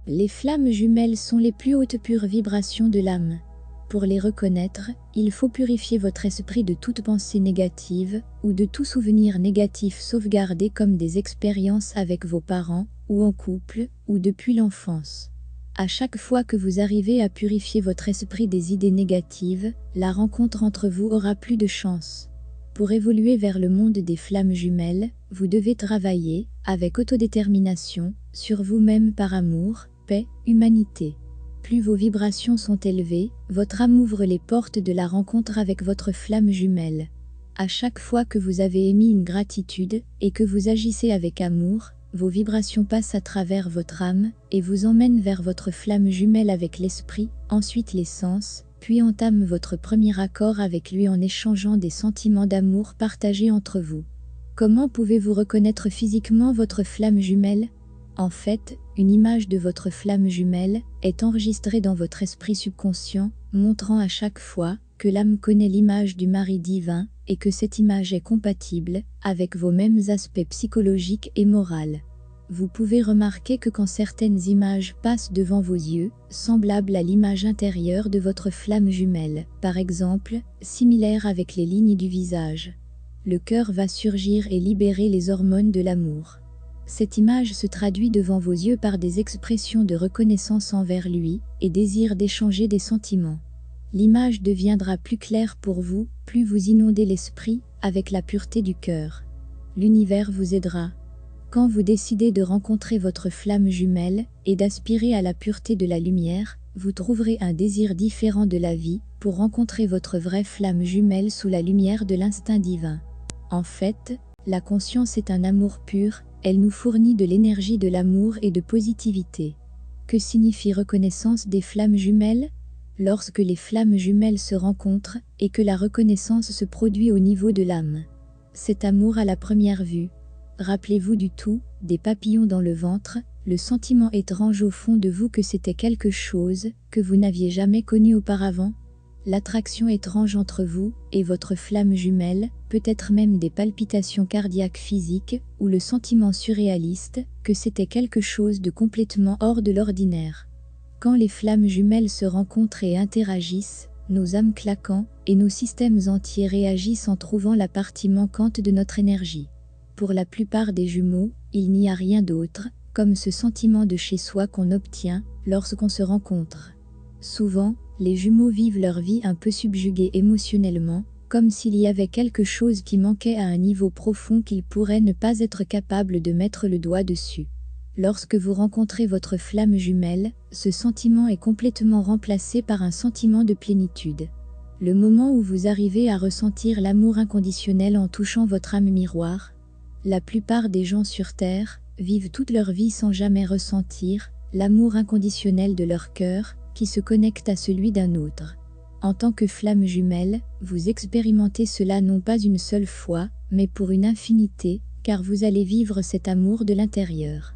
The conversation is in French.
Les flammes jumelles sont les plus hautes pures vibrations de l'âme. Pour les reconnaître, il faut purifier votre esprit de toute pensée négative ou de tout souvenir négatif sauvegardé comme des expériences avec vos parents, ou en couple, ou depuis l'enfance. À chaque fois que vous arrivez à purifier votre esprit des idées négatives, la rencontre entre vous aura plus de chance. Pour évoluer vers le monde des flammes jumelles, vous devez travailler, avec autodétermination, sur vous-même par amour, paix, humanité. Plus vos vibrations sont élevées, votre âme ouvre les portes de la rencontre avec votre flamme jumelle. À chaque fois que vous avez émis une gratitude, et que vous agissez avec amour, vos vibrations passent à travers votre âme, et vous emmènent vers votre flamme jumelle avec l'esprit, ensuite les sens, puis entament votre premier accord avec lui en échangeant des sentiments d'amour partagés entre vous. Comment pouvez-vous reconnaître physiquement votre flamme jumelle ? En fait, une image de votre flamme jumelle est enregistrée dans votre esprit subconscient, montrant à chaque fois que l'âme connaît l'image du mari divin et que cette image est compatible avec vos mêmes aspects psychologiques et moraux. Vous pouvez remarquer que quand certaines images passent devant vos yeux, semblables à l'image intérieure de votre flamme jumelle, par exemple, similaire avec les lignes du visage, le cœur va surgir et libérer les hormones de l'amour. Cette image se traduit devant vos yeux par des expressions de reconnaissance envers lui et désir d'échanger des sentiments. L'image deviendra plus claire pour vous, plus vous inondez l'esprit avec la pureté du cœur. L'univers vous aidera. Quand vous décidez de rencontrer votre flamme jumelle et d'aspirer à la pureté de la lumière, vous trouverez un désir différent de la vie pour rencontrer votre vraie flamme jumelle sous la lumière de l'instinct divin. En fait, la conscience est un amour pur, elle nous fournit de l'énergie de l'amour et de positivité. Que signifie reconnaissance des flammes jumelles ? Lorsque les flammes jumelles se rencontrent et que la reconnaissance se produit au niveau de l'âme. Cet amour à la première vue. Rappelez-vous du tout, des papillons dans le ventre, le sentiment étrange au fond de vous que c'était quelque chose que vous n'aviez jamais connu auparavant. L'attraction étrange entre vous et votre flamme jumelle, peut-être même des palpitations cardiaques physiques ou le sentiment surréaliste que c'était quelque chose de complètement hors de l'ordinaire. Quand les flammes jumelles se rencontrent et interagissent, nos âmes claquant et nos systèmes entiers réagissent en trouvant la partie manquante de notre énergie. Pour la plupart des jumeaux, il n'y a rien d'autre, comme ce sentiment de chez soi qu'on obtient lorsqu'on se rencontre. Souvent, les jumeaux vivent leur vie un peu subjugués émotionnellement, comme s'il y avait quelque chose qui manquait à un niveau profond qu'ils pourraient ne pas être capables de mettre le doigt dessus. Lorsque vous rencontrez votre flamme jumelle, ce sentiment est complètement remplacé par un sentiment de plénitude. Le moment où vous arrivez à ressentir l'amour inconditionnel en touchant votre âme miroir. La plupart des gens sur Terre vivent toute leur vie sans jamais ressentir l'amour inconditionnel de leur cœur, qui se connecte à celui d'un autre. En tant que flamme jumelle, vous expérimentez cela non pas une seule fois, mais pour une infinité, car vous allez vivre cet amour de l'intérieur.